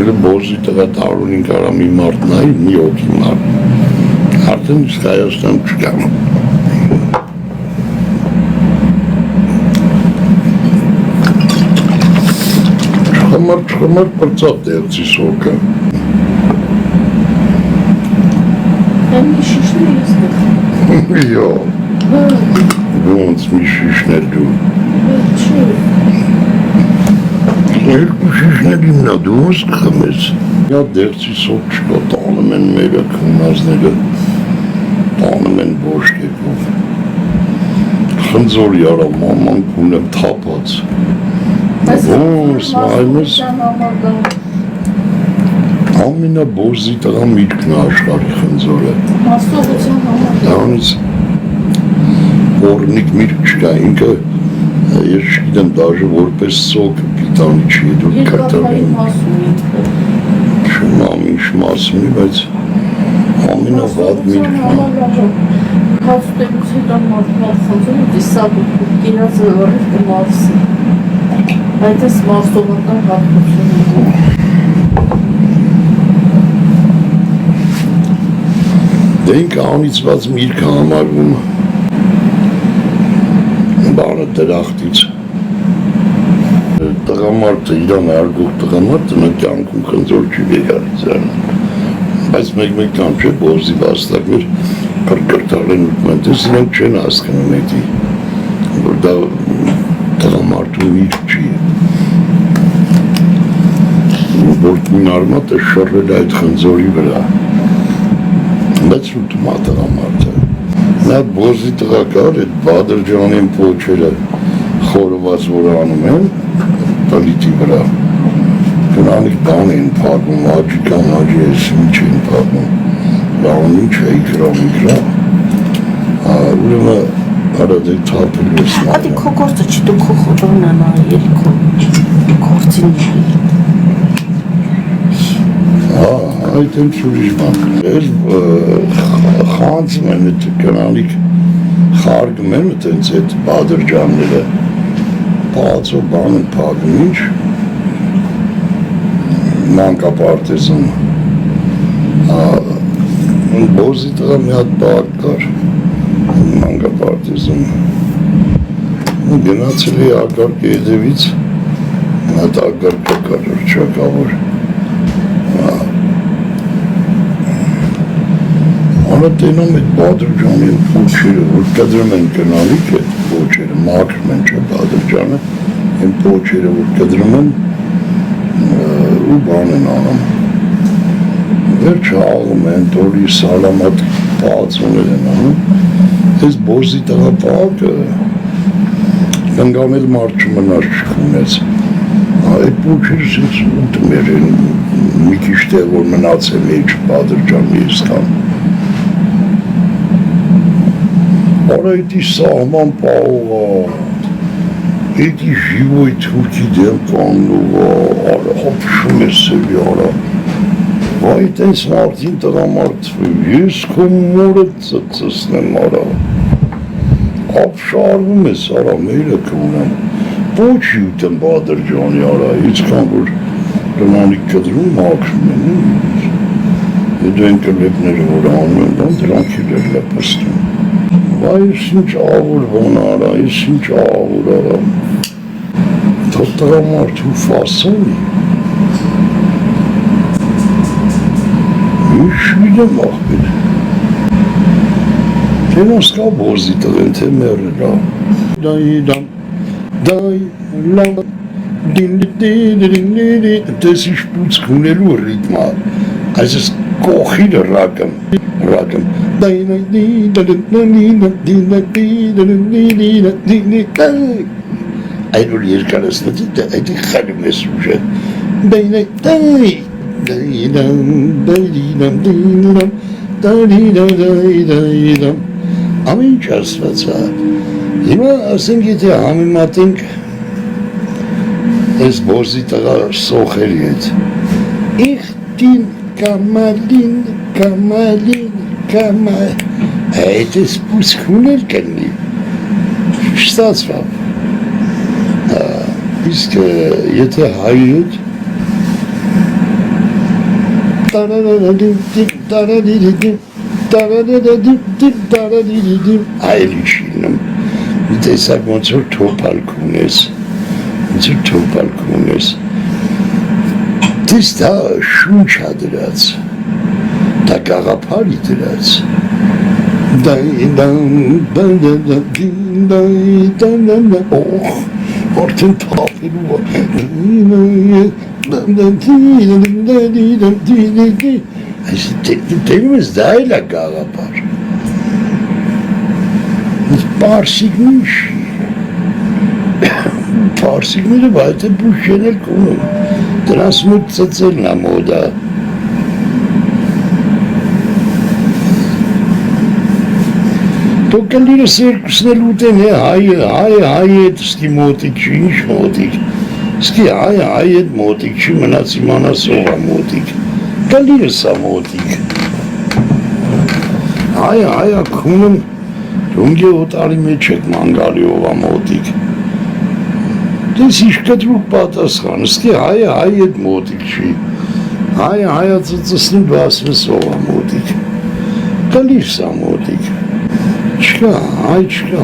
Ele bozi tăga taurul în care mi mart n-ai, mi ochii mart. Atunci stai asta în ciucam. Çamar părțat de el ți socă. Ben mi şişne yazdım? Jo. Bun, mi șișne du. El cu șișne din nadus kămez. Ja derți sok çka tanemen mega kınaznele. Tanemen boşke bu. Xınzor yara maman kunem tapat. Bun, smaymız. Ամենա բոզի տղա միտքն աշխարհի խնձորը։ Մասողության համար։ Դրանից օրնիկ միտք չկա, ինքը ես չգիտեմ դաժե որպես սոկ պիտանի չի դու կարտավին։ Չմամ ինչ մասում է, բայց ամենա վատ միտքն է։ Հաստատությունից հետո մարդու խնձորը դիսաբուկ կինածը որից կմարսի։ Այդ էս մասողական հատկությունը։ Դենք անիծված միրգ համարվում բանը դրախտից տղամարդը իրան արգող տղամարդը նա կյանքում խնձոր չի վեգարից բայց մեկ կամ չէ բոզի վաստակներ կրկրտալ են ուտմեն դες իրենք չեն հասկնում էդի որ դա տղամարդու միրգ չի որ կին արմատը շռել այդ խնձորի վրա Բայց ուտում ատղամարդը, նա բոզի տղակար էդ բադրջանին պոչերը խորոված որ անում են պլիտի վրա գնանիք բան են պարվում, աջիկան աջի ես ինչ են պարվում լավն ինչ է իքրա ուրեմը արադի թապել ես նայում Ատի քո գործը չի դու քո խոտորն անայել քո գործին Այդ եմ սուրիշ բան էր խանձում են էդ կնանիք խարգում են էդենց էդ բադրջանները պացով բան են պագում ինչ մանկապարտեզում բոզի տղա մի հատ բակ կար մանկապարտեզում գնացել է ակարգ եդևից հատ ակարգ կար չակավոր Անատենում էդ բադրջանին պոչերը, որ կդրում են կնալիք էդ պոչերը, մաքրում են չէ բադրջանը, են պոչերը, որ կդրում են ու բան են անում։ Վերջը աղում են, տորի սալամատ պացոներ են անում, ես բոզի տղա պակը, կնգանել մարդ չմնար չքունեց, այդ պոչերը սենց ուտում էր են, մի քիչ տեղ որ մնացել էջ բադրջան ես կան։ Արա էդի սահման պաղողա, էդի ժիվոյ թուրքի դեմ կաննուվա, արա հապշում է սևի արա, վայ տենց մարդին տղամարդվի, ես քո մորը ծծսնեմ արա, հապշարվում ես արա, մերը կունեմ, պոչի ուտեմ բադրջանի արա, իցքան որ կնանիք կդրում մաքրում են, եդու են կլեպները որ անում են, բան դրանք իրեր լեպստում, Այս ինչ աղուր բան արա, այս ինչ աղուր արա, թող տղամարդու ֆասոնի, ինչ վիդեմ աղբեր, թե նոսկա բոզի տղեն, թե մերելա, դես ինչ պուծք ունելու ռիթմա, այս ես կողիրը ռակեմ, Այդ որ երկարասնատի այդ խարում ես ուժը ամեն ինչ ասվածա հիմա ասենք եթե համիմատենք ես բոզի տղա սոխերի հետ իխտին կամալին այդ ես պուսքուներ կնի շտացվավ իսկ եթե հայրդ Այլ իշինում, մի տեսակ ոնց որ թոպալք ունես, ոնց որ թոպալք ունես, դες դա շունչ ա դրած, դա գաղափարի դրած, Orten tapir Temiz değil galiba. Parsikmiş. Parsikleri bazen bu şeyler konu. Transmutasyonla moda. Toccandire circus nell'utene, hai, sti motici, inch motic. Ski hai, motic, ci mana sova motic. Candire sa motic. Hai, acum, unge otari mecek mangaliova motic. Deci ești cătruc patascan, ski hai, motic și. Hai, să-ți basme sova motic. Candire sa motic. Չկա,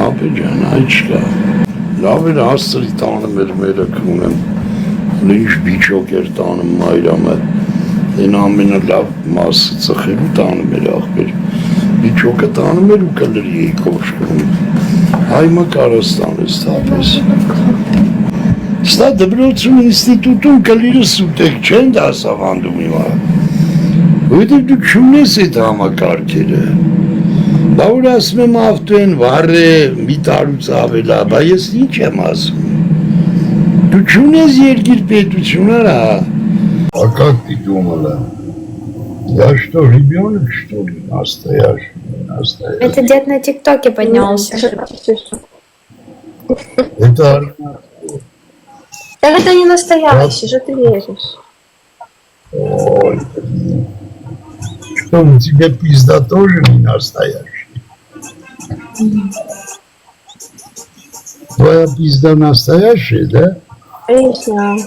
ապեջան, չկա։ Լավ էր աստրի տանը մեր կունեմ, ինչ բիչոք էր տանում մայրամը, են ամենը լավ մասը ծխելու տանում էր աղբեր, բիչոքը տանում էր ու կլրի էի կոշկում, հայմը կարաստան ես թապես։ Ստա դպրոցում ինստիտուտում կլիրը սուտեք չեն դասավանդում իմա, որտեղ դու չունես այդ համակարգերը, Բա որ ասում եմ ավտոեն վառե մի տարուց ավելա, բա ես ինչ եմ ասում, դու չունես երկիր պետությունները, А как ты думала? Я что, ребенок, что ли, настоящий? Это дед на ТикТоке поднялся. Это Так это не настоящий, что ты веришь? Ой, что, у тебя пизда тоже не настоящая? Твоя пизда настоящая, да? Конечно.